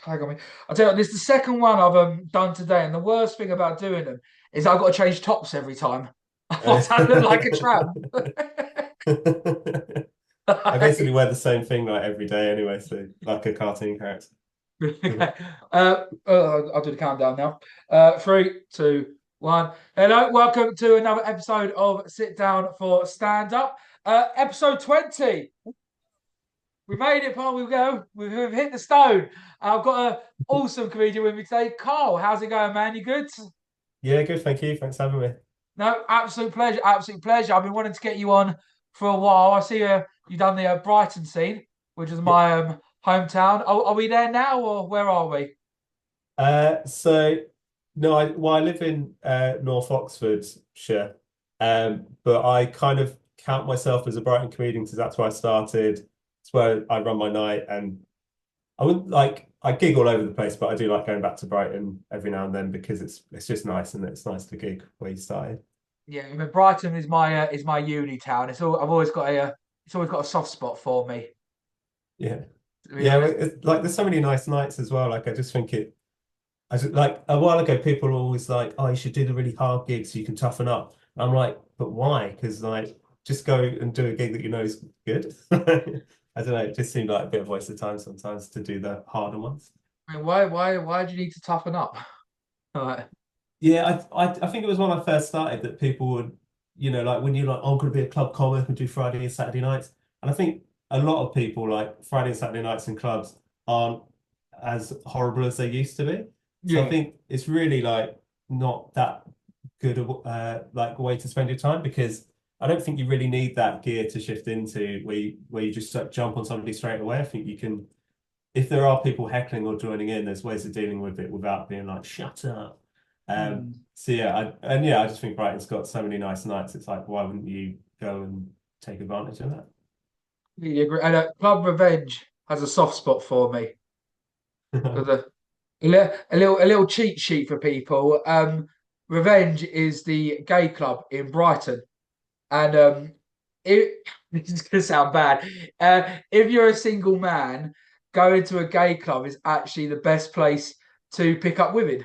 hang on. I'll tell you what, this is the second one I've done today, and the worst thing about doing them is I've got to change tops every time. Otherwise, I look like a tramp. I basically wear the same thing like every day anyway, so like a cartoon character. I'll do the countdown now. Three, two, one. Hello, welcome to another episode of Sit Down for Stand Up. Episode 20. We made it, Paul. We go. We've hit the stone. I've got an awesome comedian with me today. Carl, how's it going, man? You good? Yeah, good, thank you. Thanks for having me. No, absolute pleasure. Absolute pleasure. I've been wanting to get you on for a while. I see you've done the Brighton scene, which is Yeah. my hometown. Are we there now, or where are we? So no, I live in North Oxfordshire, but I kind of count myself as a Brighton comedian because that's where I started. It's where I run my night, and I wouldn't like I gig all over the place, but I do like going back to Brighton every now and then because it's just nice and it's nice to gig where you started. Yeah, I mean, Brighton is my uni town. I've always got it's always got a soft spot for me, Yeah, to be yeah. honest. It's, like there's so many nice nights as well. Like I just think it. I just, like a while ago, people were always like, "Oh, you should do the really hard gigs so you can toughen up." And I'm like, "But why?" Because like, just go and do a gig that you know is good. I don't know. It just seemed like a bit of a waste of time sometimes to do the harder ones. I mean, why do you need to toughen up? Like, Yeah, I think it was when I first started that people would, like when you're like, oh, I'm going to be a club comic and do Friday and Saturday nights. And I think a lot of people like Friday and Saturday nights in clubs aren't as horrible as they used to be. So I yeah, think it's really like not that good a like way to spend your time because I don't think you really need that gear to shift into where you just like, jump on somebody straight away. I think you can, if there are people heckling or joining in, there's ways of dealing with it without being like, shut up. mm, So yeah, I just think Brighton's got so many nice nights. It's like, why wouldn't you go and take advantage of that? completely agree. And Club Revenge has a soft spot for me because a little cheat sheet for people. Revenge is the gay club in Brighton. And it this is gonna sound bad. If you're a single man, going to a gay club is actually the best place to pick up women.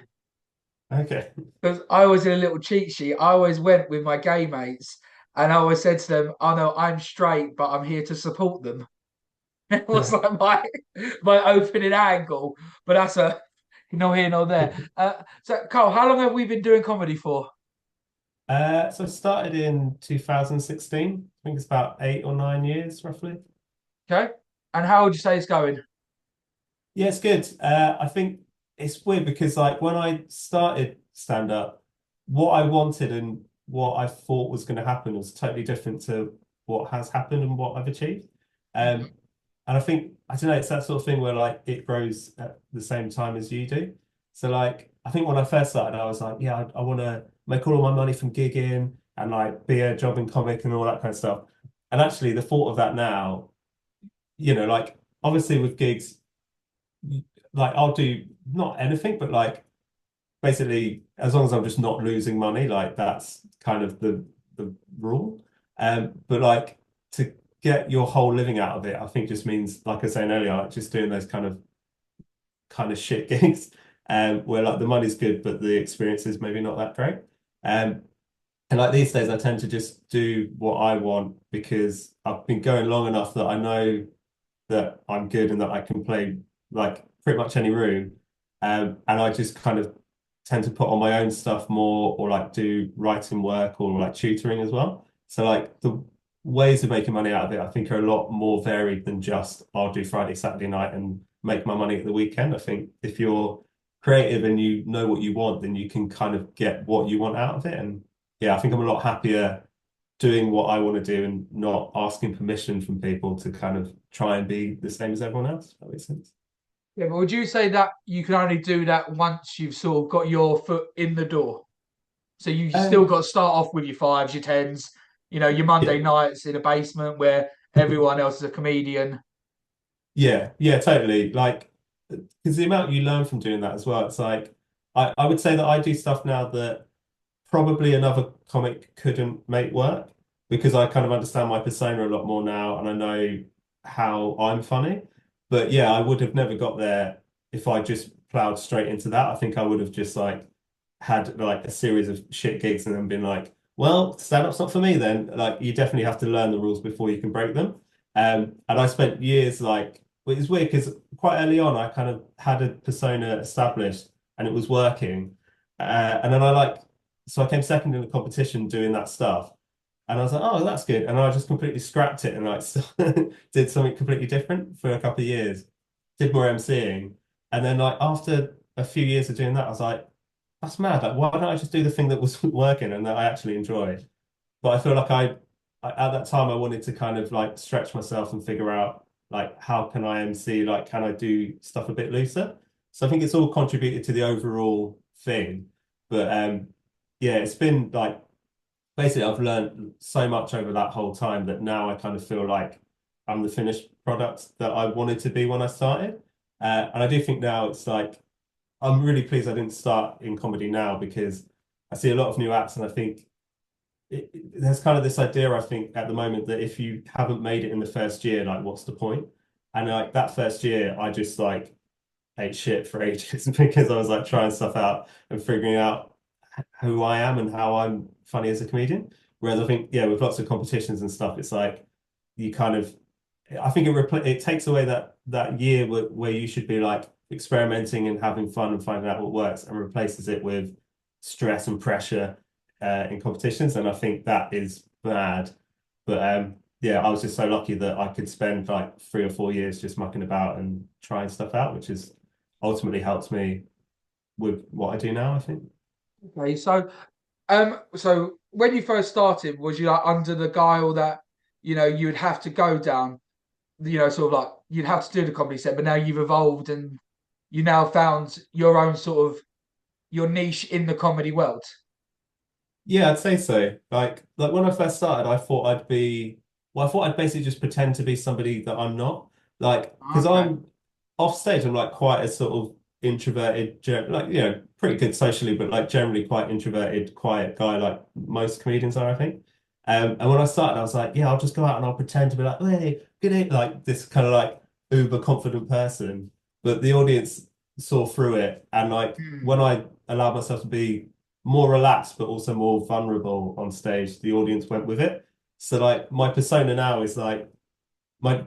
Okay. Because I always did a little cheat sheet. I always went with my gay mates, and I always said to them, "I know I'm straight, but I'm here to support them." It was like my opening angle, but that's a no here, no there. So, Carl, how long have we been doing comedy for? So I started in 2016. I think it's about 8 or 9 years roughly. Okay, and how would you say it's going? Yeah, it's good. I think it's weird because like when I started stand up, what I wanted and what I thought was going to happen was totally different to what has happened and what I've achieved. Um, and I think I don't know, it's that sort of thing where like it grows at the same time as you do. So like I think when I first started, I was like, yeah, I want to make all of my money from gigging and like be a jobbing comic and all that kind of stuff. And actually, the thought of that now, like obviously with gigs like I'll do not anything, but like basically as long as I'm just not losing money, like that's kind of the rule. But like to get your whole living out of it, I think just means, like I was saying earlier, like just doing those kind of shit gigs, where like the money's good, but the experience is maybe not that great. Um, and like these days, I tend to just do what I want because I've been going long enough that I know that I'm good and that I can play like pretty much any room. And I just kind of tend to put on my own stuff more or like do writing work or like tutoring as well. So like the ways of making money out of it, I think are a lot more varied than just I'll do Friday, Saturday night and make my money at the weekend. I think if you're creative and you know what you want, then you can kind of get what you want out of it. And yeah, I think I'm a lot happier doing what I want to do and not asking permission from people to kind of try and be the same as everyone else. If that makes sense. Yeah, but would you say that you can only do that once you've sort of got your foot in the door? So you still Um, got to start off with your fives, your tens, your yeah, Monday nights in a basement where everyone else is a comedian. yeah, totally. Like, because the amount you learn from doing that as well, it's like I would say that I do stuff now that probably another comic couldn't make work because I kind of understand my persona a lot more now and I know how I'm funny. But yeah, I would have never got there if I just plowed straight into that, I think I would have just like had like a series of shit gigs and then been like, well, stand-up's not for me then. Like you definitely have to learn the rules before you can break them. And I spent years like, well, it's weird because quite early on I kind of had a persona established and it was working. And then so I came second in the competition doing that stuff. And I was like, oh, that's good. And I just completely scrapped it and like did something completely different for a couple of years. Did more MCing. And then like after a few years of doing that, I was like, that's mad. Like, why don't I just do the thing that was working and that I actually enjoyed? But I feel like at that time I wanted to kind of like stretch myself and figure out like how can I MC? Like, can I do stuff a bit looser? So I think it's all contributed to the overall thing. But yeah, it's been like basically I've learned so much over that whole time that now I kind of feel like I'm the finished product that I wanted to be when I started. And I do think now it's like I'm really pleased I didn't start in comedy now because I see a lot of new acts and I think there's kind of this idea I think at the moment that if you haven't made it in the first year, like what's the point? And like that first year, I just like ate shit for ages because I was like trying stuff out and figuring out who I am and how I'm funny as a comedian. Whereas I think, yeah, with lots of competitions and stuff, it's like you kind of, I think it takes away that year where you should be like experimenting and having fun and finding out what works, and replaces it with stress and pressure in competitions. And I think that is bad. But yeah, I was just so lucky that I could spend like 3 or 4 years just mucking about and trying stuff out, which has ultimately helped me with what I do now, I think. Okay, so when you first started, was you like under the guile that you would have to go down, sort of like you'd have to do the comedy set, but now you've evolved and you now found your own sort of your niche in the comedy world? Yeah, I'd say so. Like when I first started, I thought I'd basically just pretend to be somebody that I'm not. Like, because Okay. I'm off stage, I'm like quite a sort of introverted, like, pretty good socially, but like generally quite introverted, quiet guy, like most comedians are, I think. And when I started, I was like, yeah, I'll just go out and I'll pretend to be like, hey, good day, like this kind of like uber confident person. But the audience saw through it. And like Hmm. when I allowed myself to be more relaxed but also more vulnerable on stage, the audience went with it. So like my persona now is like my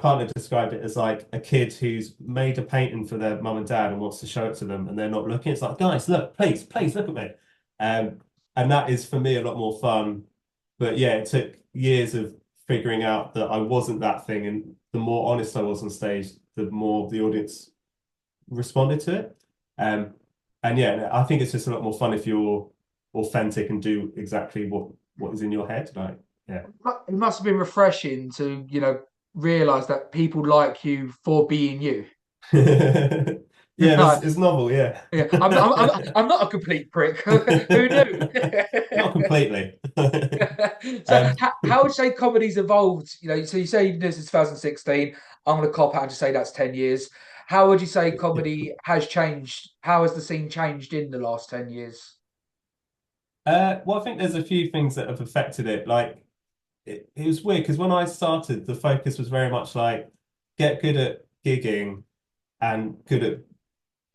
partner described it as like a kid who's made a painting for their mum and dad and wants to show it to them and they're not looking. It's like, guys, look, please look at me. Um, and that is for me a lot more fun. But yeah, it took years of figuring out that I wasn't that thing. And the more honest I was on stage, the more the audience responded to it. Um, and yeah, I think it's just a lot more fun if you're authentic and do exactly what is in your head. Like, yeah. It must have been refreshing to, realize that people like you for being you. Yeah, Like, it's novel, yeah. yeah, I'm not a complete prick. Who knew? Not completely. So, Um, how would you say comedy's evolved? So you say this is 2016. I'm going to cop out and just say that's 10 years. How would you say comedy has changed? How has the scene changed in the last 10 years? well, I think there's a few things that have affected it. Like, it was weird because when I started, the focus was very much like get good at gigging and good at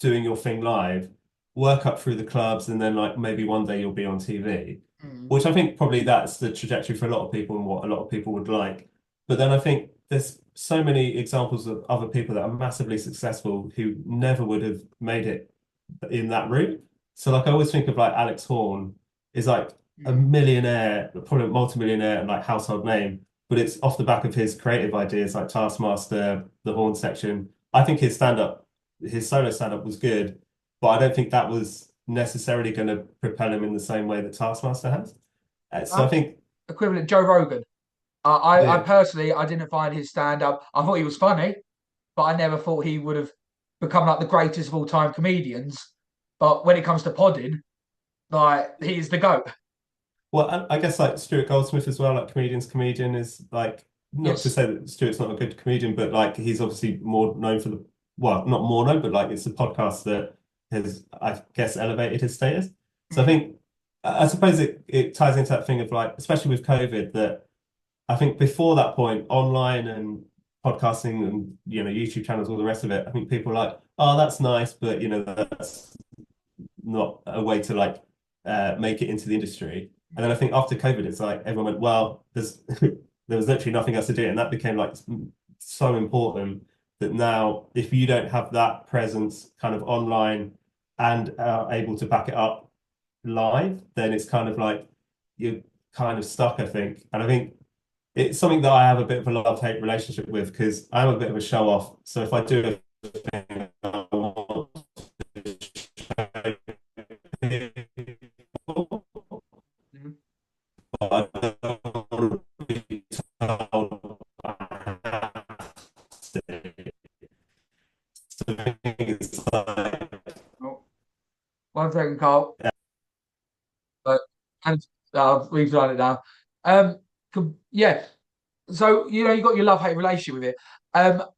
doing your thing live, work up through the clubs, and then like maybe one day you'll be on TV, Mm. which I think probably that's the trajectory for a lot of people and what a lot of people would like. But then I think there's so many examples of other people that are massively successful who never would have made it in that route. So like I always think of like Alex Horn is like a Mm. millionaire, probably a multi-millionaire and like household name, but it's off the back of his creative ideas like Taskmaster, the Horn section. I think his solo stand-up was good, but I don't think that was necessarily going to propel him in the same way that Taskmaster has. So I Um, think, Equivalent Joe Rogan. I yeah, personally I didn't find his stand up. I thought he was funny, but I never thought he would have become like the greatest of all time comedians. But when it comes to podding, like he is the goat. well, I guess like Stuart Goldsmith as well, like comedian's comedian is like, not to Yes. say that Stuart's not a good comedian, but like he's obviously more known for well, not more known, but like it's a podcast that has, I guess, elevated his status. So I Mm. think, I suppose it ties into that thing of like, especially with COVID, that I think before that point, online and podcasting and YouTube channels, all the rest of it, I think people were like, oh, that's nice, but that's not a way to like make it into the industry. And then I think after COVID, it's like everyone went, well, there was literally nothing else to do, and that became like so important that now if you don't have that presence kind of online and are able to back it up live, then it's kind of like you're kind of stuck, I think. And I think it's something that I have a bit of a love-hate relationship with because I'm a bit of a show-off. So if I do a thing, I want to show Mhm. but I don't want to be told I have to. So it's like, Oh, 1 second, Carl. But and we've done it now. Um, yeah. So you got your love-hate relationship with it.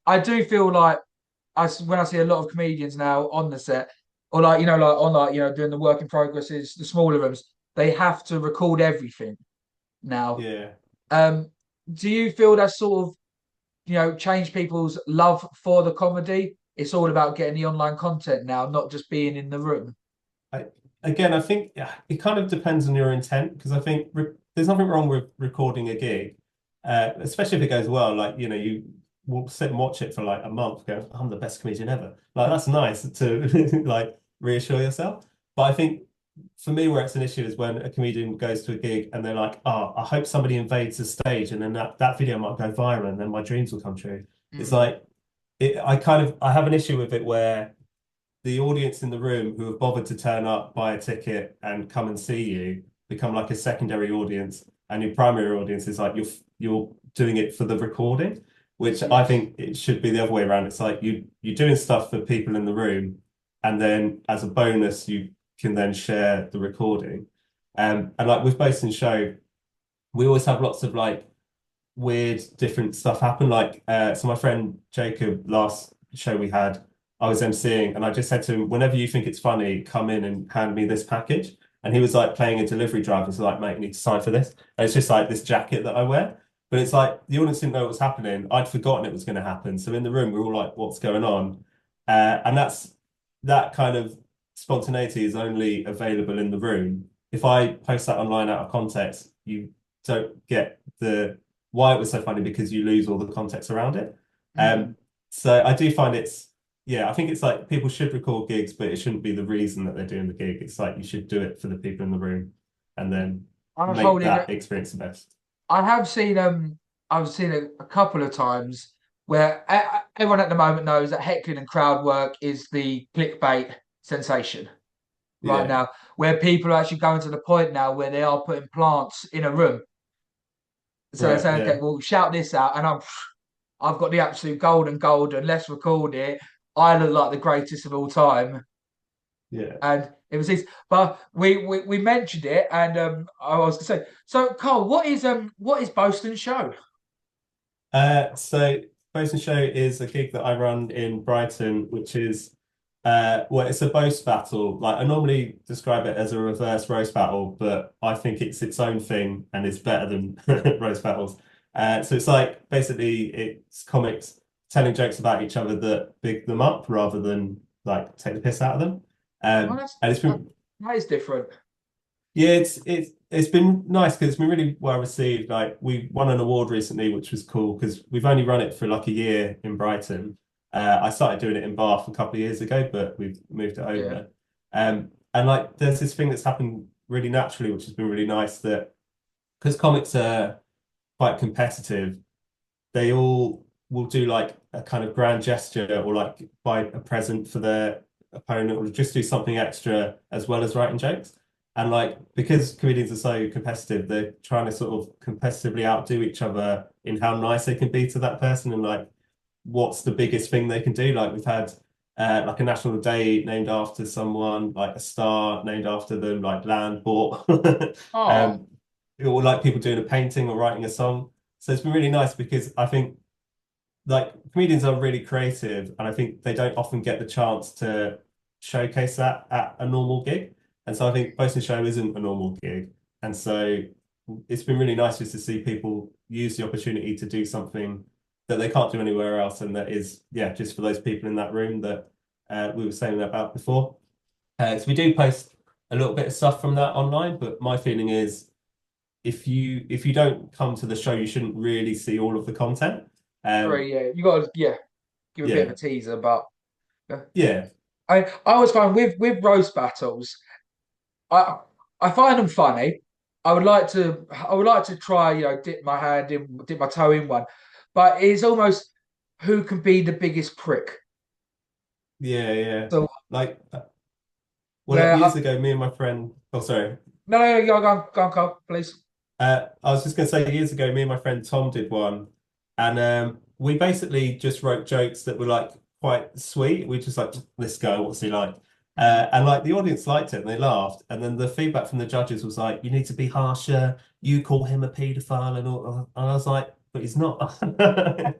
I do feel like when I see a lot of comedians now on the set, or like like on like doing the work in progresses, the smaller rooms, they have to record everything now. yeah. Um, do you feel that sort of changed people's love for the comedy? It's all about getting the online content now, not just being in the room. I, Again, I think yeah, it kind of depends on your intent because I think there's nothing wrong with recording a gig, especially if it goes well. Like, you will sit and watch it for like a month, go, I'm the best comedian ever. Like, that's nice to like reassure yourself. But I think for me, where it's an issue is when a comedian goes to a gig and they're like, oh, I hope somebody invades the stage and then that video might go viral and then my dreams will come true. It's Mm. like, I have an issue with it where the audience in the room who have bothered to turn up, buy a ticket, and come and see you become like a secondary audience, and your primary audience is like you're doing it for the recording, which I Yes. think it should be the other way around. It's like you're doing stuff for people in the room, and then as a bonus, you can then share the recording. And like with Boast and Show, we always have lots of like weird different stuff happen. Like so my friend Jacob, last show we had, I was emceeing and I just said to him, whenever you think it's funny, come in and hand me this package. And he was like playing a delivery driver, so like, mate, you need to sign for this. And it's just like this jacket that I wear. But it's like the audience didn't know what was happening. I'd forgotten it was going to happen. So in the room, we are all like, what's going on? And that kind of spontaneity is only available in the room. If I post that online out of context, you don't get the why it was so funny because you lose all the context around it. Mm. So I do find yeah, I think it's like people should record gigs, but it shouldn't be the reason that they're doing the gig. It's like you should do it for the people in the room and then I'm make holding. that experience the best. I have seen I've seen a couple of times where everyone at the moment knows that heckling and crowd work is the clickbait sensation right Yeah, now, where people are actually going to the point now where they are putting plants in a room. So they're right, saying, okay, yeah, well, shout this out, and I've got the absolute golden. Let's record it. I look like the greatest of all time, yeah. and it was this. But we mentioned it, and I was going to say, so Carl, what is Boast Show? So Boast and Show is a gig that I run in Brighton, which is well, it's a boast battle. Like I normally describe it as a reverse roast battle, but I think it's its own thing and it's better than roast battles. So it's like basically it's comics telling jokes about each other that big them up rather than like take the piss out of them. Oh, And it's been that is different. yeah, it's been nice because it's been really well received. Like we won an award recently, which was cool because we've only run it for like a year in Brighton. I started doing it in Bath a couple of years ago, but we've moved it Yeah. over. And like there's this thing that's happened really naturally, which has been really nice that because comics are quite competitive, they all will do like a kind of grand gesture or like buy a present for their opponent or just do something extra as well as writing jokes. And like because comedians are so competitive, they're trying to sort of competitively outdo each other in how nice they can be to that person and like what's the biggest thing they can do. Like we've had like a national day named after someone, like a star named after them, like land bought, Oh, um, or like people doing a painting or writing a song. So it's been really nice because I think like comedians are really creative and I think they don't often get the chance to showcase that at a normal gig. And so I think Post and Show isn't a normal gig. And so it's been really nice just to see people use the opportunity to do something that they can't do anywhere else and that is, yeah, just for those people in that room that we were saying about before. So we do post a little bit of stuff from that online, but my feeling is if you don't come to the show, you shouldn't really see all of the content. Um, Agree, yeah. You got to, yeah, give a bit of yeah, a teaser, but yeah. yeah, I always find with roast battles, I I find them funny. I would like to try, dip my hand in, dip my toe in one, but it's almost who can be the biggest prick. yeah, yeah. So Like, well, like where years ago, me and my friend. Oh, sorry. no, no, no, go on, Carl, please. I was just going to say, years ago, me and my friend Tom did one, and we basically just wrote jokes that were like quite sweet. We just like this guy, what's he like? And like the audience liked it and they laughed. And then the feedback from the judges was like, you need to be harsher. You call him a paedophile and all. And I was like, but he's not. And I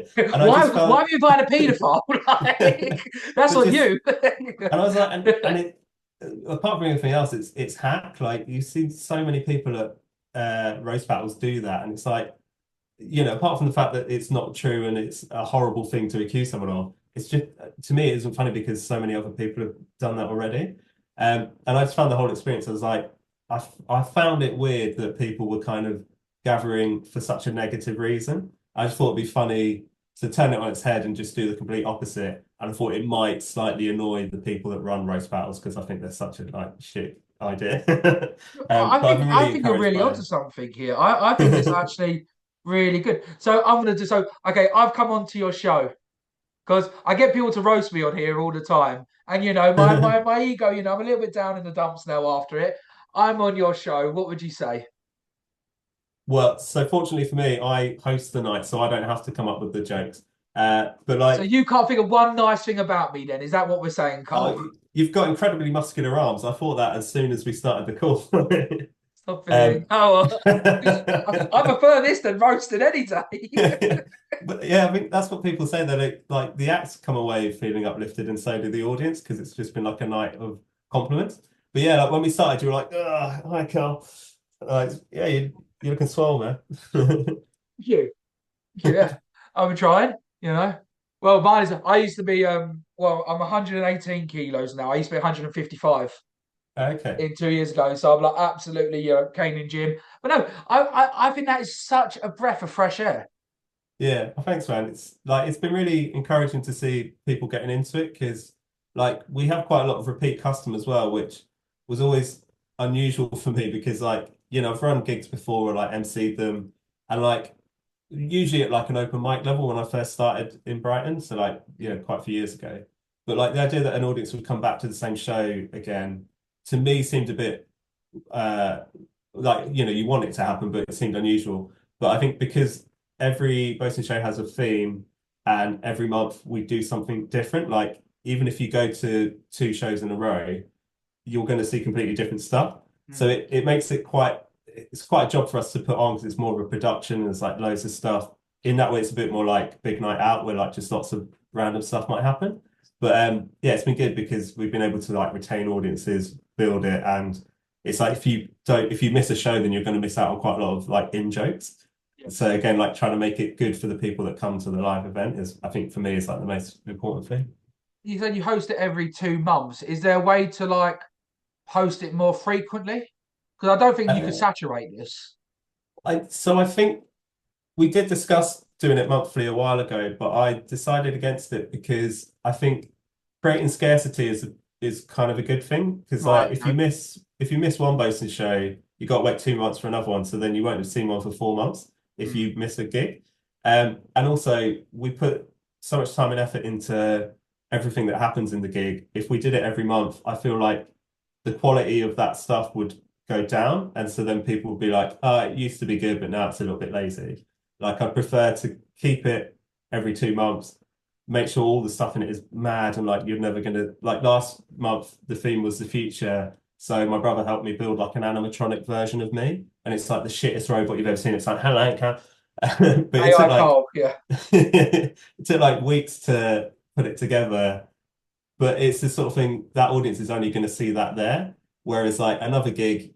just Why felt, have you invited a paedophile? Like, that's but on just, you. and I was like, and it, apart from anything else, it's hack. Like you see so many people at roast battles do that, and it's like, apart from the fact that it's not true and it's a horrible thing to accuse someone of, it's just to me it isn't funny because so many other people have done that already. And I just found the whole experience. I was like, I found it weird that people were kind of gathering for such a negative reason. I just thought it'd be funny to turn it on its head and just do the complete opposite. And I thought it might slightly annoy the people that run roast battles because I think they're such a like shit idea. But I've been I really think you're encouraged really by onto something here. I think it's it. actually really good. So I'm gonna do so. Okay, I've come onto your show because I get people to roast me on here all the time, and my ego, I'm a little bit down in the dumps now after it. I'm on your show. What would you say? Well, so fortunately for me, I host the night, so I don't have to come up with the jokes. But So like, you can't think of one nice thing about me, then? Is that what we're saying, Carl? you've got incredibly muscular arms. I thought that as soon as we started the call. Stop it. Um, Oh, I prefer this than roasted any day. but yeah, I think that's what people say. That like the acts come away feeling uplifted, and so do the audience because it's just been like a night of compliments. But yeah, like when we started, you were like, "Hi, Carl." Yeah, you're looking swell, man. You, yeah, I'm trying. You know. Well, mine is. I used to be. Well, I'm 118 kilos now. I used to be 155 Okay. in 2 years ago. So I'm like absolutely, cane in gym. But no, I think that is such a breath of fresh air. Yeah, well, thanks, man. It's like it's been really encouraging to see people getting into it because like we have quite a lot of repeat customers as well, which was always unusual for me because like, I've run gigs before or like MC'd them and like usually at like an open mic level when I first started in Brighton, so like, quite a few years ago. But like the idea that an audience would come back to the same show again, to me seemed a bit uh like you want it to happen, but it seemed unusual. But I think because every boasting show has a theme, and every month we do something different. Like even if you go to two shows in a row, you're going to see completely different stuff. So Mm. it makes it's quite a job for us to put on because it's more of a production. And there's like loads of stuff. In that way, it's a bit more like big night out where like just lots of random stuff might happen. But yeah, it's been good because we've been able to like retain audiences, build it, and it's like if you miss a show, then you're going to miss out on quite a lot of like in jokes. Yeah. So again, like trying to make it good for the people that come to the live event is, I think, for me, is like the most important thing. You said you host it every 2 months. Is there a way to like host it more frequently? Because I don't think you could Uh, saturate this. so I think we did discuss doing it monthly a while ago, but I decided against it because I think creating scarcity is kind of a good thing because Right. like if you miss one boasting show, you got to wait 2 months for another one, so then you won't have seen one for 4 months if Mm. you miss a gig. And also we put so much time and effort into everything that happens in the gig. If we did it every month, I feel like the quality of that stuff would go down, and so then people would be like, "Oh, it used to be good, but now it's a little bit lazy." Like I prefer to keep it every 2 months, make sure all the stuff in it is mad and like you're never gonna like last month the theme was the future. So my brother helped me build like an animatronic version of me. And it's like the shittest robot you've ever seen. It's like, hello, Cat. But it took AI like Carl, yeah. it took like weeks to put it together. But it's the sort of thing that audience is only going to see that there. Whereas like another gig,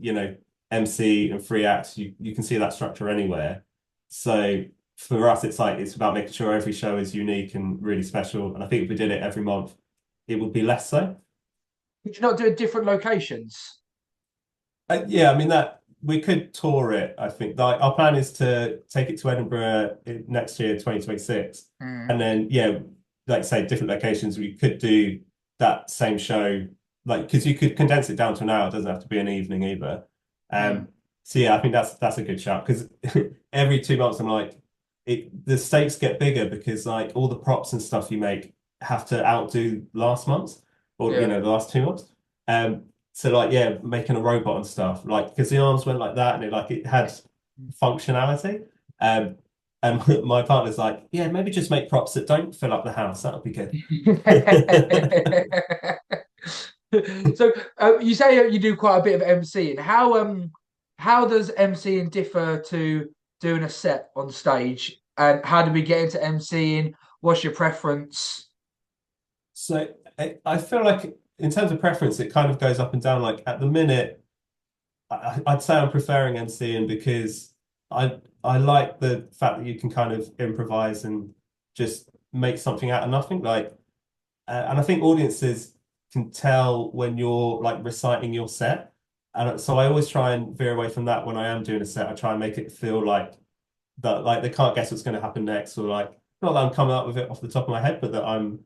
MC and free acts, you can see that structure anywhere. So for us, it's about making sure every show is unique and really special. And I think if we did it every month, it would be less so. Could you not do it different locations? Yeah, I mean that we could tour it. I think like our plan is to take it to Edinburgh next year, 2026, Mm, and then yeah, like say different locations. We could do that same show, like because you could condense it down to an hour. It doesn't have to be an evening either. mm. So yeah, I think that's a good shout because every 2 months I'm like, the stakes get bigger because like all the props and stuff you make have to outdo last month's or Yeah. the last 2 months. So like yeah, making a robot and stuff like because the arms went like that and it had functionality. Um, and my partner's like, yeah, maybe just make props that don't fill up the house. That would be good. So you say you do quite a bit of MCing. How does MCing differ to doing a set on stage? And how do we get into MCing? What's your preference? So I feel like in terms of preference, it kind of goes up and down. Like at the minute, I'd say I'm preferring MCing because I like the fact that you can kind of improvise and just make something out of nothing. And I think audiences can tell when you're like reciting your set. And so I always try and veer away from that when I am doing a set. I try and make it feel like that, like they can't guess what's going to happen next, or like not that I'm coming up with it off the top of my head, but that I'm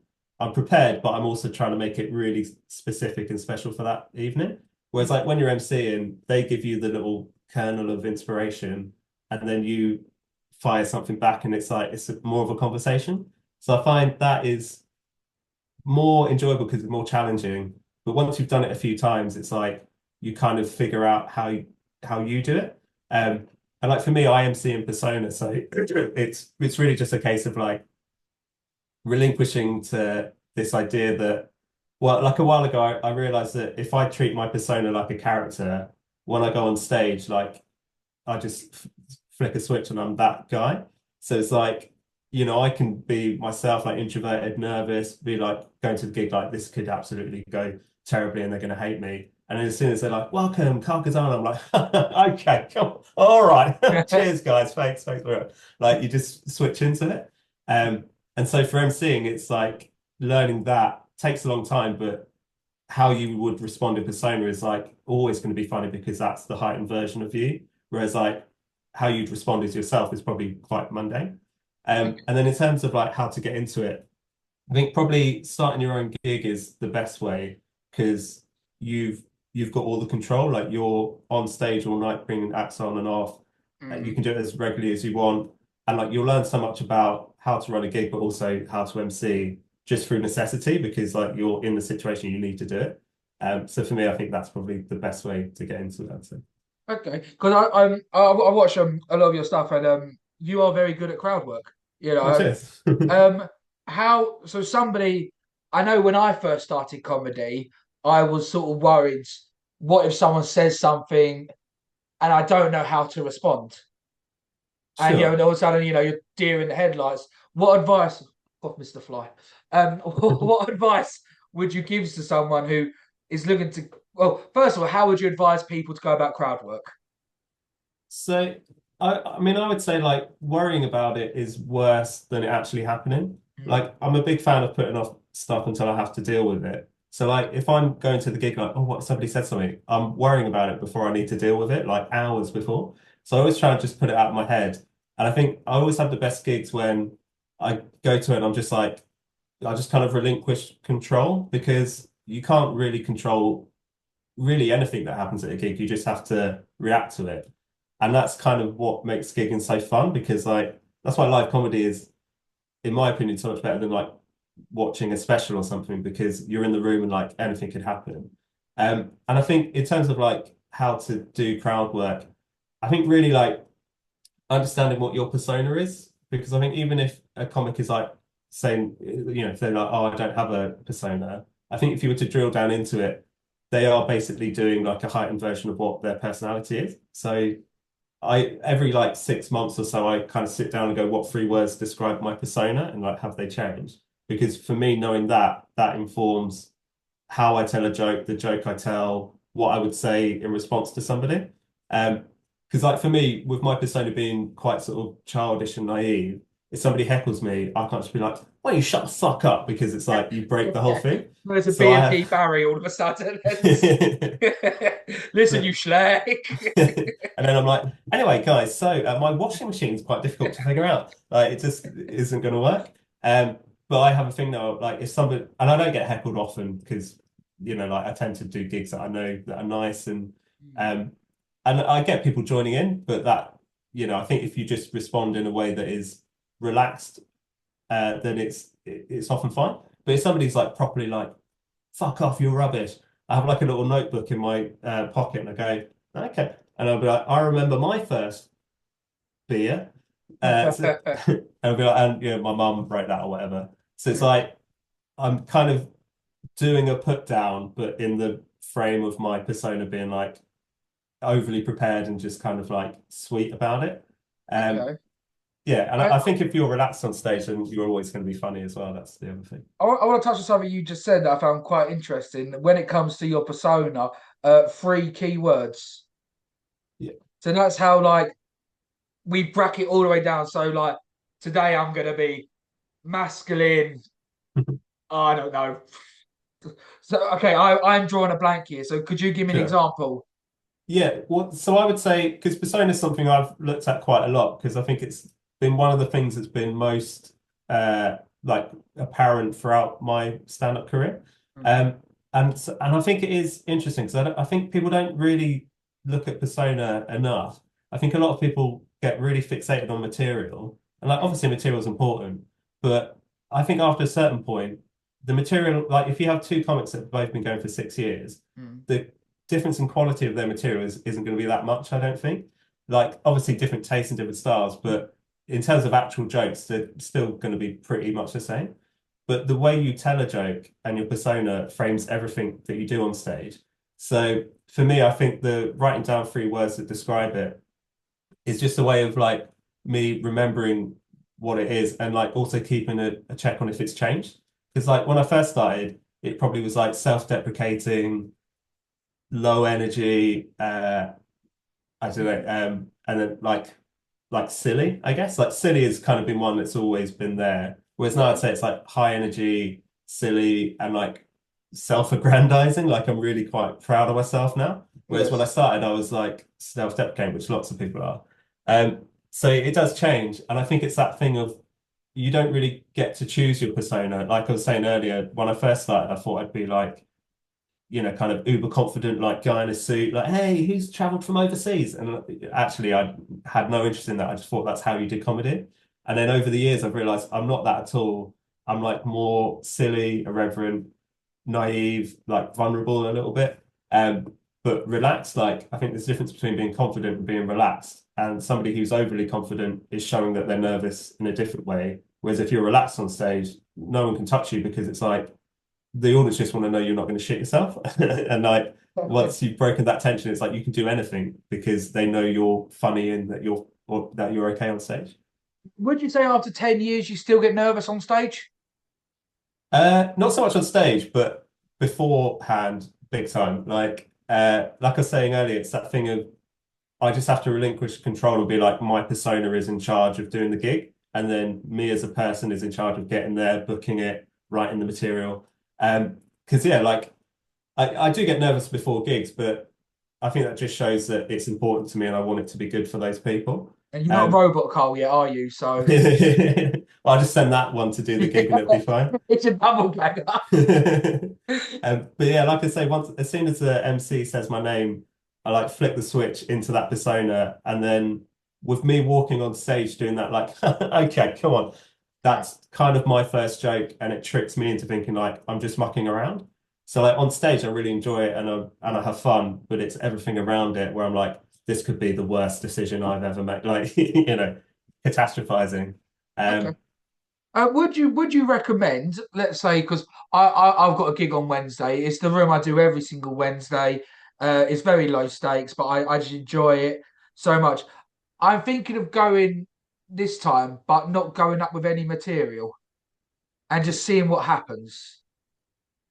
prepared, but I'm also trying to make it really specific and special for that evening. Whereas like when you're MCing, they give you the little kernel of inspiration, and then you fire something back, and it's like more of a conversation. So I find that is more enjoyable because it's more challenging. But once you've done it a few times, it's like you kind of figure out how you do it. And like for me, I am seeing persona, so it's really just a case of like relinquishing to this idea that, well, like a while ago, I realized that if I treat my persona like a character, when I go on stage, like I just flick a switch and I'm that guy. So it's like, I can be myself, like introverted, nervous, be like going to the gig, like this could absolutely go terribly and they're going to hate me. And then as soon as they're like, welcome, Carzana, I'm like, okay, come on. All right. Cheers, guys. Thanks for it. Like you just switch into it. Um, and so for emceeing, it's like learning that takes a long time, but how you would respond in persona is like always going to be funny because that's the heightened version of you. Whereas like how you'd respond as yourself is probably quite mundane. And then in terms of like how to get into it, I think probably starting your own gig is the best way because you've you've got all the control. Like you're on stage all night bringing acts on and off. You Mm. can do it as regularly as you want, and like you'll learn so much about how to run a gig, but also how to MC just through necessity because like you're in the situation you need to do it. So for me, I think that's probably the best way to get into that. So. Okay, because I watch a lot of your stuff and you are very good at crowd work. You Oh, know, cheers. how so somebody I know when I first started comedy, I was sort of worried, what if someone says something and I don't know how to respond? And Sure. all of a sudden, you're deer in the headlights. What advice, oh, Mr. Fly, what advice would you give to someone who is looking to, well, first of all, how would you advise people to go about crowd work? So I mean I would say like worrying about it is worse than it actually happening. Mm. Like I'm a big fan of putting off stuff until I have to deal with it. So like if I'm going to the gig like, oh what somebody said something, I'm worrying about it before I need to deal with it, like hours before. So I always try and just put it out of my head. And I think I always have the best gigs when I go to it and I'm just like I just kind of relinquish control because you can't really control really anything that happens at a gig. You just have to react to it. And that's kind of what makes gigging so fun because like that's why live comedy is, in my opinion, so much better than like watching a special or something because you're in the room and like anything could happen. And I think in terms of like how to do crowd work, I think really like understanding what your persona is because I think even if a comic is like saying, if they're like, oh, I don't have a persona, I think if you were to drill down into it, they are basically doing like a heightened version of what their personality is. So I every like 6 months or so, I kind of sit down and go, what three words describe my persona and like have they changed? Because for me, knowing that informs how I tell a joke, the joke I tell, what I would say in response to somebody. Um, Because like for me, with my persona being quite sort of childish and naive, if somebody heckles me, I can't just be like, "Why don't you shut the fuck up?" Because it's like you break the whole thing. There's a So I B&P have, Barry all of a sudden. and Listen, you schlag. then I'm like, anyway, guys. So my washing machine is quite difficult to figure out. Like it just isn't going to work. But I have a thing now, like if somebody, and I don't get heckled often because like I tend to do gigs that I know that are nice um, and I get people joining in, but I think if you just respond in a way that is relaxed, then it's often fine. But if somebody's like properly like, fuck off, you're rubbish. I have like a little notebook in my pocket and I go, okay. And I'll be like, I remember my first beer. And I'll be like, and my mum wrote that or whatever. So it's like I'm kind of doing a put down, but in the frame of my persona being like overly prepared and just kind of like sweet about it. Um, Okay. yeah, and I, I think if you're relaxed on stage, then you're always going to be funny as well. That's the other thing. I want to touch on something you just said that I found quite interesting. When it comes to your persona, three keywords. Yeah. So that's how like we bracket all the way down. So like today I'm gonna be masculine. I don't know. So okay, I'm drawing a blank here. So could you give me an Sure. example? Yeah, well, so I would say because persona is something I've looked at quite a lot because I think it's been one of the things that's been most like apparent throughout my stand-up career. Mm. Um, and I think it is interesting because I think people don't really look at persona enough. I think a lot of people get really fixated on material, and like obviously material is important, but I think after a certain point, the material, like if you have two comics that have both been going for 6 years, Mm. the difference in quality of their material isn't going to be that much, I don't think. Like, obviously, different tastes and different styles, but in terms of actual jokes, they're still going to be pretty much the same. But the way you tell a joke and your persona frames everything that you do on stage. So for me, I think the writing down three words that describe it is just a way of like me remembering what it is and like also keeping a check on if it's changed. Because like when I first started, it probably was like self-deprecating, low energy, I don't know, and then like silly, I guess. Like silly has kind of been one that's always been there. Whereas now I'd Yeah. say it's like high energy, silly, and like self-aggrandizing. Like I'm really quite proud of myself now. Whereas when I Yes. started, I was like self-deprecating, which lots of people are. So it does change, and I think it's that thing of you don't really get to choose your persona. Like I was saying earlier, when I first started, I thought I'd be like kind of uber confident, like guy in a suit, like, hey, who's traveled from overseas? And actually, I had no interest in that. I just thought that's how you did comedy. And then over the years, I've realized I'm not that at all. I'm like more silly, irreverent, naive, like vulnerable a little bit. But relaxed, like I think there's a difference between being confident and being relaxed. And somebody who's overly confident is showing that they're nervous in a different way. Whereas if you're relaxed on stage, no one can touch you because it's like the audience just want to know you're not going to shit yourself. And like once you've broken that tension, it's like you can do anything because they know you're funny and that you're okay on stage. Would you say after 10 years you still get nervous on stage? Not so much on stage, but beforehand, big time. Like I was saying earlier, it's that thing of I just have to relinquish control and be like, my persona is in charge of doing the gig, and then me as a person is in charge of getting there, booking it, writing the material. Because yeah, like I do get nervous before gigs, but I think that just shows that it's important to me and I want it to be good for those people. And you're not a Um, robot, Carl, yet, are you? So I'll just send that one to do the gig and it'll be fine. it's a double bagger. But yeah, like I say, once as soon as the MC says my name, I like flick the switch into that persona, and then with me walking on stage doing that, like, okay, come on, that's kind of my first joke, and it tricks me into thinking like I'm just mucking around. So like on stage, I really enjoy it and I have fun, but it's everything around it where I'm like, this could be the worst decision I've ever made, like catastrophizing. Okay. Um, Would you recommend, let's say, because I've got a gig on Wednesday. It's the room I do every single Wednesday. It's very low stakes, but I just enjoy it so much. I'm thinking of going this time, but not going up with any material and just seeing what happens.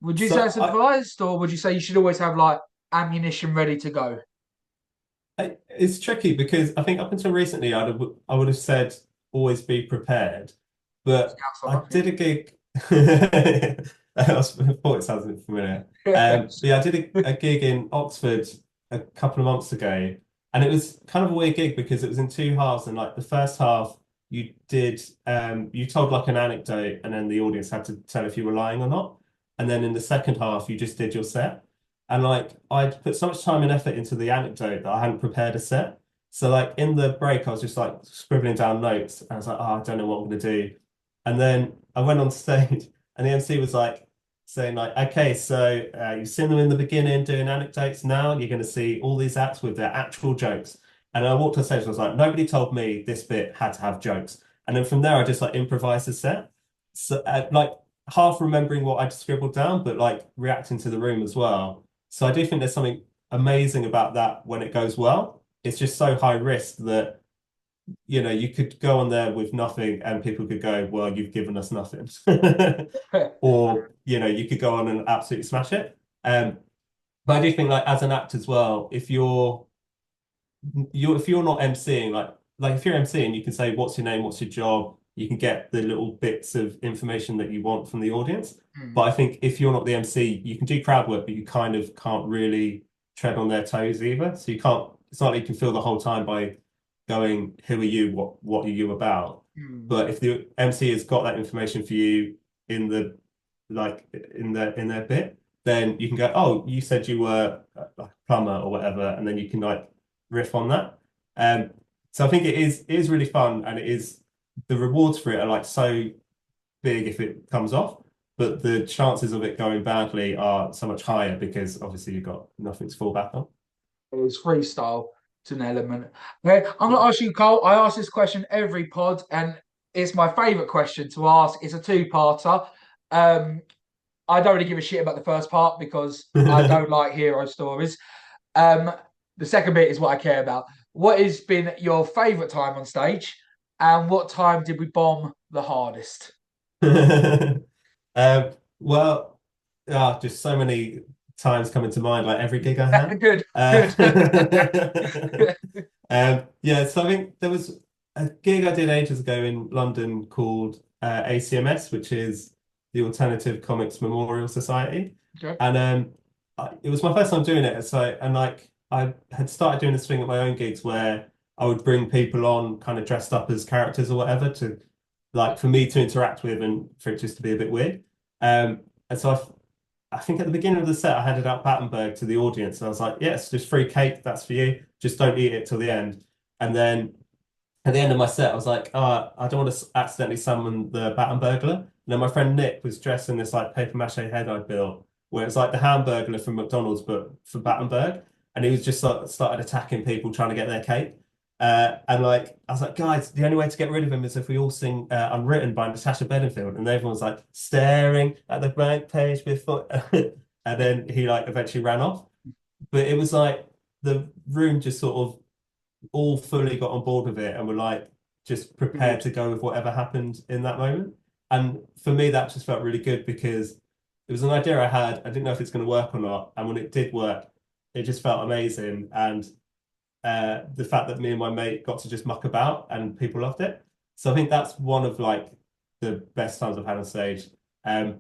Would you say so it's advised, or would you say you should always have like ammunition ready to go? It's tricky because I think up until recently, I would have said always be prepared, but Scouts I on, did a gig. I thought it sounded familiar. yeah. But yeah, I did a gig in Oxford a couple of months ago, and it was kind of a weird gig because it was in two halves, and like the first half, you told like an anecdote, and then the audience had to tell if you were lying or not, and then in the second half, you just did your set. And like I'd put so much time and effort into the anecdote that I hadn't prepared a set. So like in the break, I was just like scribbling down notes. And I was like, oh, I don't know what I'm gonna do. And then I went on stage, and the MC was like saying like, okay, so you've seen them in the beginning doing anecdotes. Now you're gonna see all these acts with their actual jokes. And I walked on stage, and I was like, nobody told me this bit had to have jokes. And then from there, I just like improvised a set. So like half remembering what I'd scribbled down, but like reacting to the room as well. So I do think there's something amazing about that when it goes well. It's just so high risk that, you could go on there with nothing and people could go, well, you've given us nothing. Or, you could go on and absolutely smash it. But I do think like as an act as well, if you're not emceeing, like if you're emceeing, you can say, what's your name, what's your job? You can get the little bits of information that you want from the audience. Hmm. But I think if you're not the MC, you can do crowd work, but you kind of can't really tread on their toes either. So you can't, it's not like you can feel the whole time by going, who are you? What are you about? Hmm. But if the MC has got that information for you in the in their bit, then you can go, oh, you said you were a plumber or whatever, and then you can like riff on that. Um, so I think it is really fun, and it is the rewards for it are like so big if it comes off, but the chances of it going badly are so much higher because obviously you've got nothing to fall back on. It's freestyle to an element. Okay, I'm going to ask you, Cole. I ask this question every pod, and it's my favourite question to ask. It's a two-parter. Um, I don't really give a shit about the first part because I don't like hero stories. Um, the second bit is what I care about. What has been your favourite time on stage, and what time did we bomb the hardest? Well, just so many times coming to mind, like every gig I had. Good, good. Yeah, so I think there was a gig I did ages ago in London called ACMS, which is the Alternative Comics Memorial Society. Okay. And it was my first time doing it. And like I had started doing this thing at my own gigs where I would bring people on kind of dressed up as characters or whatever to like for me to interact with and for it just to be a bit weird. And so I think at the beginning of the set, I handed out Battenberg to the audience, and I was like, "Yes, just free cake. That's for you. Just don't eat it till the end." And then at the end of my set, I was like, "Oh, I don't want to accidentally summon the Battenbergler." And then my friend Nick was dressed in this like paper mache head I built, where it's like the Hamburglar from McDonald's, but for Battenberg. And he was just like, started attacking people trying to get their cake. And like I was like, guys, the only way to get rid of him is if we all sing "Unwritten" by Natasha Bedingfield, and everyone's like staring at the blank page before, and then he like eventually ran off. But it was like the room just sort of all fully got on board with it and were like just prepared to go with whatever happened in that moment. And for me, that just felt really good because it was an idea I had. I didn't know if it's going to work or not, and when it did work, it just felt amazing. And the fact that me and my mate got to just muck about and people loved it. So I think that's one of like the best times I've had on stage. I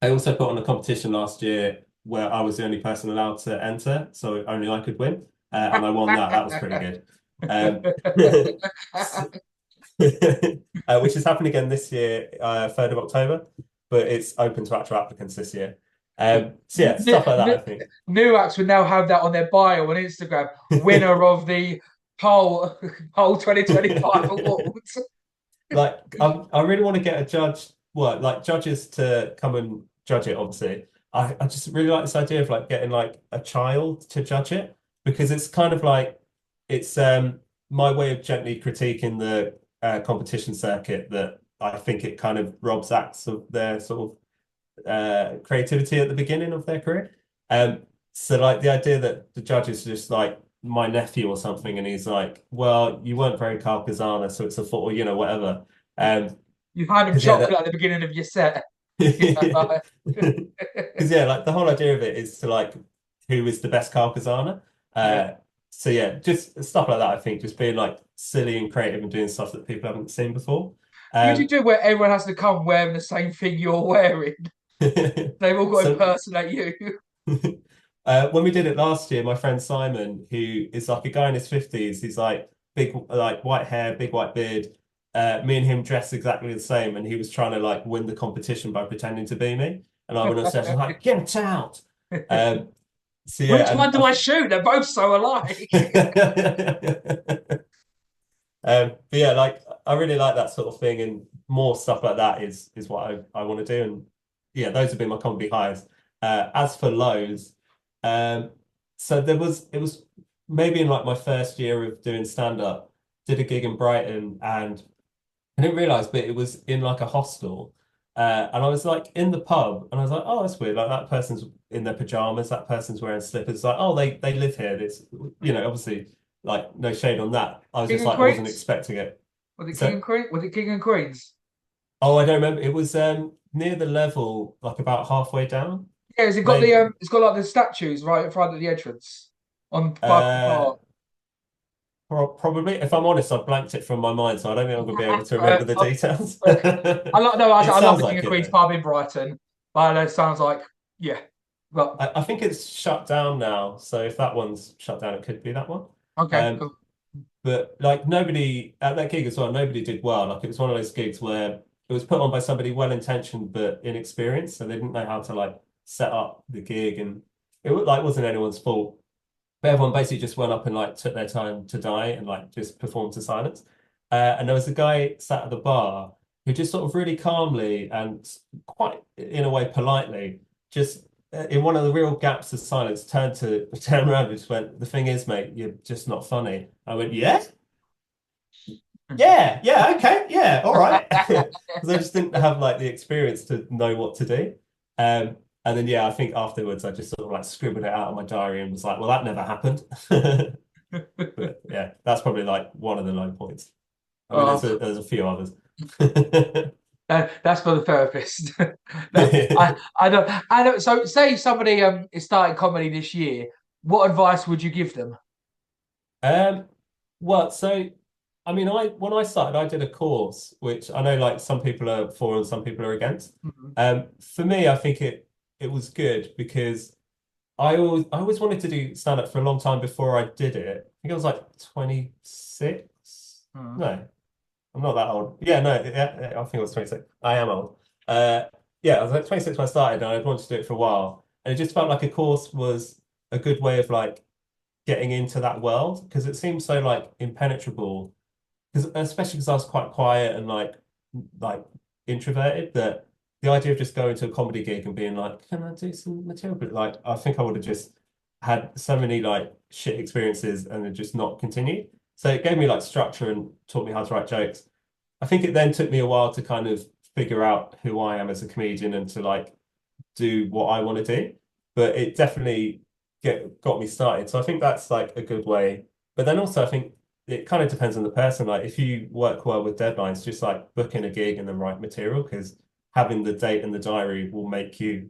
also put on a competition last year where I was the only person allowed to enter, so only I could win, and I won that. That was pretty good. Um, which is happening again this year, 3rd of October, but it's open to actual applicants this year. So yeah, New, stuff like that, new, I think. new acts would now have that on their bio on Instagram. Winner of the Poll 2025 awards. Like I really want to get a judge, well, like judges to come and judge it, obviously. I just really like this idea of like getting like a child to judge it because it's kind of like it's my way of gently critiquing the competition circuit that I think it kind of robs acts of their sort of creativity at the beginning of their career. So like the idea that the judge is just like my nephew or something, and he's like, "Well, you weren't very Carl Carzana, so it's a foot, or You whatever." hand them Because yeah, chocolate at the beginning of your set. because yeah, like the whole idea of it is to like who is the best Carl Carzana. Yeah. So yeah, just stuff like that. I think just being like silly and creative and doing stuff that people haven't seen before. Would you Um, do where everyone has to come wearing the same thing you're wearing? They've all got to so impersonate you. when we did it last year, my friend Simon, who is like a guy in his 50s, he's like big, like white hair, big white beard. Me and him dressed exactly the same, and he was trying to like win the competition by pretending to be me. And I went on stage, I was like, "Get out!" Um, so Which yeah, one and do I shoot? They're both so alike. but yeah, like I really like that sort of thing, and more stuff like that is what I want to do. And yeah, those have been my comedy highs. As for lows, um, so it was maybe in like my first year of doing stand up, did a gig in Brighton, and I didn't realize, but it was in like a hostel. And I was like in the pub, and I was like, oh, that's weird. Like that person's in their pajamas, that person's wearing slippers. Like, oh, they live here. It's obviously like no shade on that. I was King just and like, I wasn't Queens? expecting it. Was it King So, and Queen? Was it King and Queens? oh, I don't remember. It was near the level, like about halfway down, Yeah, has it got the maybe. it's got like the statues right in front of the entrance on by the Uh, bar. Probably. If I'm honest, I blanked it from my mind, so I don't think I'm gonna be able to Uh, remember the details. I like no, It I love sounds the King like of it Queens though. pub in Brighton, but it sounds like yeah. Well, I think it's shut down now. So if that one's shut down, it could be that one. okay, Um, cool. but like nobody at that gig as well, nobody did well. Like it was one of those gigs where it was put on by somebody well-intentioned but inexperienced, so they didn't know how to like set up the gig, and like wasn't anyone's fault. But everyone basically just went up and like took their time to die and like just performed to silence. And there was a guy sat at the bar who just sort of really calmly and quite in a way politely just in one of the real gaps of silence turned around and just went, the thing is, mate, you're just not funny. I went, yeah, yeah, okay, yeah, all right. Because I just didn't have like the experience to know what to do. And then yeah, I think afterwards I just sort of like scribbled it out on my diary and was like, well, that never happened. But yeah, that's probably like one of the low points. I mean, Oh, there's a few others. that's for the therapist. No, I don't. So, say somebody is starting comedy this year. What advice would you give them? Um, well, so I mean, I when I started, I did a course which I know like some people are for and some people are against. Mhm. For me, I think it was good because I always wanted to do stand up for a long time before I did it. I think I was like 26. Mhm. No, I'm not that old. Yeah, no, yeah, I think I was 26. I am old. Uh, yeah, I was like 26 when I started, and I'd wanted to do it for a while, and it just felt like a course was a good way of like getting into that world because it seemed so like impenetrable. Because especially because I was quite quiet and like introverted, that the idea of just going to a comedy gig and being like, can I do some material? But like, I think I would have just had so many like shit experiences and then just not continued. So it gave me like structure and taught me how to write jokes. I think it then took me a while to kind of figure out who I am as a comedian and to like do what I want to do. But it definitely got me started. So I think that's like a good way. But then also I think it kind of depends on the person. Like if you work well with deadlines, just like book in a gig and then write material because having the date in the diary will make you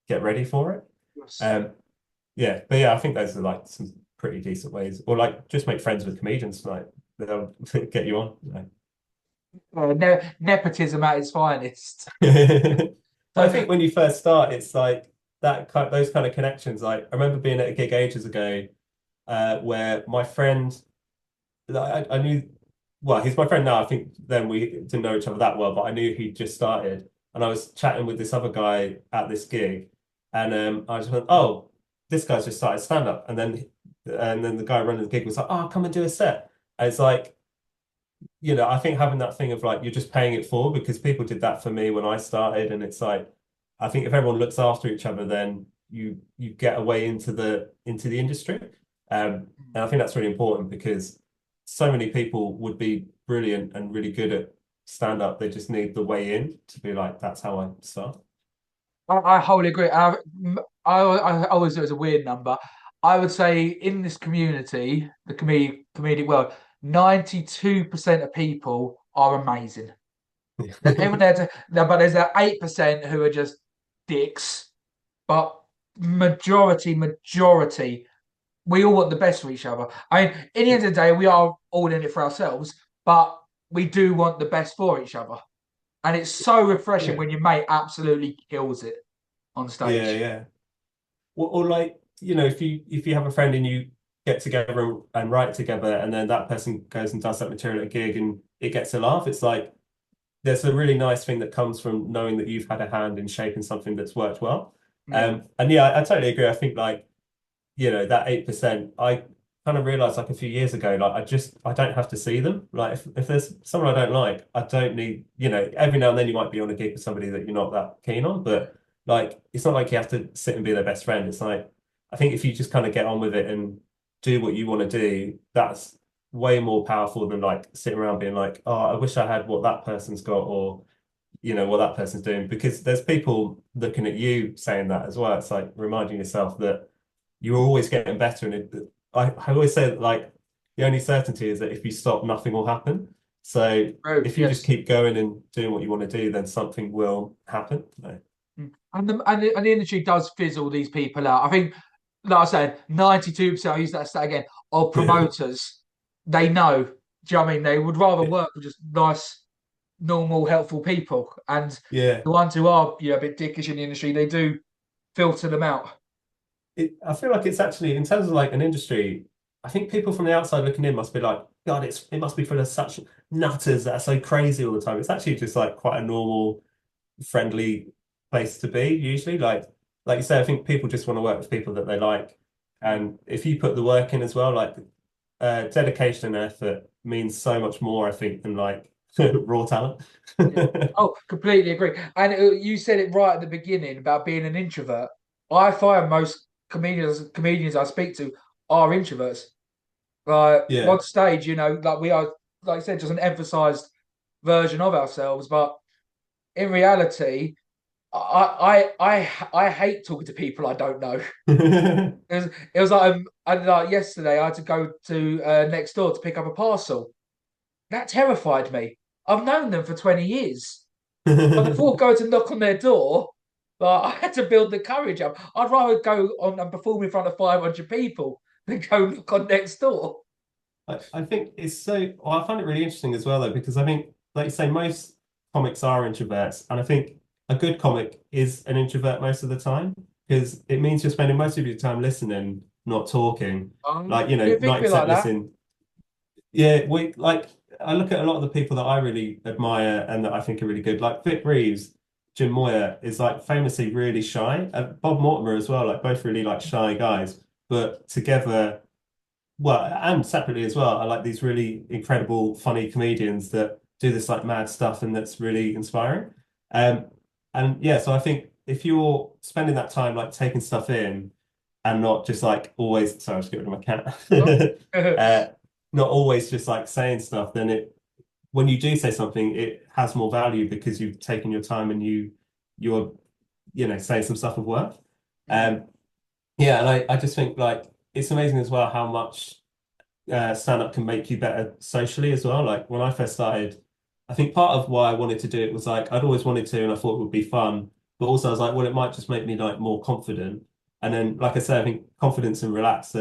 get ready for it. Yes. Um, yeah, but yeah, I think those are like some pretty decent ways. Or like just make friends with comedians, like they'll get you on. Nepotism at its finest. But I So, think when you first start, it's like those kind of connections. Like I remember being at a gig ages ago, where my friend, I knew, well, he's my friend now. I think then we didn't know each other that well, but I knew he'd just started, and I was chatting with this other guy at this gig, and I just went, "Oh, this guy's just started stand up," and then the guy running the gig was like, "Oh, come and do a set." And it's like, I think having that thing of like you're just paying it forward because people did that for me when I started, and it's like I think if everyone looks after each other, then you get away into the industry, and I think that's really important because so many people would be brilliant and really good at stand up. They just need the way in to be like, that's how I start. I wholly agree. I always do it as a weird number. I would say in this community, the comedic world, 92% of people are amazing. There's everyone there but there's that 8% who are just dicks. But majority we all want the best for each other. I mean, in the end of the day, we are all in it for ourselves, but we do want the best for each other. And it's so refreshing Yeah. when your mate absolutely kills it on Yeah, stage. yeah. Or like, if you have a friend and you get together and write together, and then that person goes and does that material at a gig and it gets a laugh, it's like there's a really nice thing that comes from knowing that you've had a hand in shaping something that's worked well. Yeah. And yeah, I totally agree. I think like, that 8%, I kind of realized like a few years ago, like I don't have to see them. Like if there's someone I don't like, I don't need, every now and then you might be on a gig with somebody that you're not that keen on, but like it's not like you have to sit and be their best friend. It's like I think if you just kind of get on with it and do what you want to do, that's way more powerful than like sitting around being like, oh, I wish I had what that person's got, or what that person's doing, because there's people looking at you saying that as well. It's like reminding yourself that you're always getting better. And I always say that like the only certainty is that if you stop, nothing will happen. So Oh, if you just yes. keep going and doing what you want to do, then something will happen. And the industry does fizzle these people out. I think, like I said, 92%, I'll use that stat again, of promoters, they know. Do you know what I mean? They would rather work with just nice, normal, helpful people. And Yeah. the ones who are, a bit dickish in the industry, they do filter them out. I feel like it's actually, in terms of like an industry, I think people from the outside looking in must be like, God, it must be full of such nutters that are so crazy all the time. It's actually just like quite a normal, friendly place to be usually. Like you say, I think people just want to work with people that they like. And if you put the work in as well, like dedication and effort means so much more, I think, than like raw talent. Yeah. Oh, completely agree. And you said it right at the beginning about being an introvert. I find most comedians I speak to are introverts. Like Yeah. on stage, like we are, like I said, just an emphasized version of ourselves. But in reality, I hate talking to people I don't know. It was like like yesterday I had to go to next door to pick up a parcel. That terrified me. I've known them for 20 years. But before going to knock on their door, I had to build the courage up. I'd rather go on and perform in front of 500 people than go knock on next door. I think it's so, well, I find it really interesting as well, though, because I think, like you say, most comics are introverts. And I think a good comic is an introvert most of the time, because it means you're spending most of your time listening, not talking. Like, You didn't think of it like 90% that? listen. Yeah, I look at a lot of the people that I really admire and that I think are really good, like Vic Reeves, Jim Moyer is like famously really shy, and Bob Mortimer as well, like both really like shy guys, but together, well, and separately as well, I like these really incredible, funny comedians that do this like mad stuff and that's really inspiring. Um, and yeah, so I think if you're spending that time like taking stuff in and not just like always, sorry, I just get rid of my Oh. cat. Uh, not always just like saying stuff, then when you do say something, it has more value because you've taken your time and you're, saying some stuff of worth. Um, yeah, and I just think like it's amazing as well how much stand-up can make you better socially as well. Like when I first started, I think part of why I wanted to do it was like I'd always wanted to and I thought it would be fun, but also I was like, well, it might just make me like more confident. And then, like I said, I think confidence and relax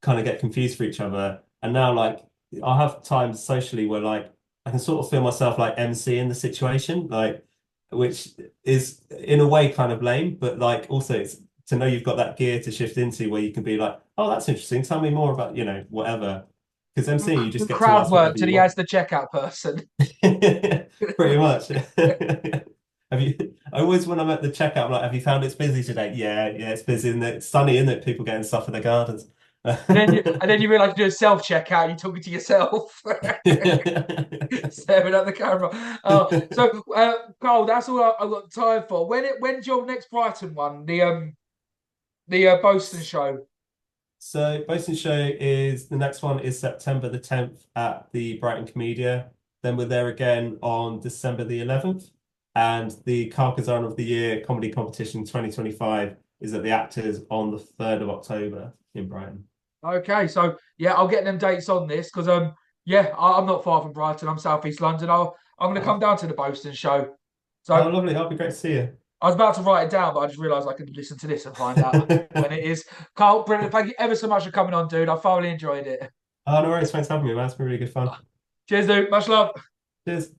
kind of get confused for each other. And now, like, I'll have times socially where like I can sort of feel myself like MC in the situation, like, which is in a way kind of lame, but like also it's to know you've got that gear to shift into where you can be like, oh, that's interesting. Tell me more about, whatever. Because MC, you just get to Crowd ask work whatever till you he has want. the checkout person. Pretty much. Have you? I always when I'm at the checkout, I'm like, have you found it's busy today? Yeah, yeah, it's busy, and it's sunny, isn't it? People getting stuff for their gardens. And then you realise you do a self checkout. You're talking to yourself, staring at the camera. So Carl, that's all I've got time for. When's your next Brighton one? The Boaston show. So Boasting Show is the next one is September the 10th at the Brighton Comedia. Then we're there again on December the 11th. And the Carzana of the Year Comedy Competition 2025 is at the Actors on the 3rd of October in Brighton. Okay, so yeah, I'll get them dates on this because yeah, I'm not far from Brighton. I'm Southeast London. I'm going to Oh, come down to the Boaston show. oh, So lovely. That'll be great to see you. I was about to write it down, but I just realised I could listen to this and find out when it is. Carl, brilliant. Thank you ever so much for coming on, dude. I thoroughly enjoyed it. Oh, no worries. Thanks for having me, man. It's been really good fun. Cheers, dude. Much love. Cheers.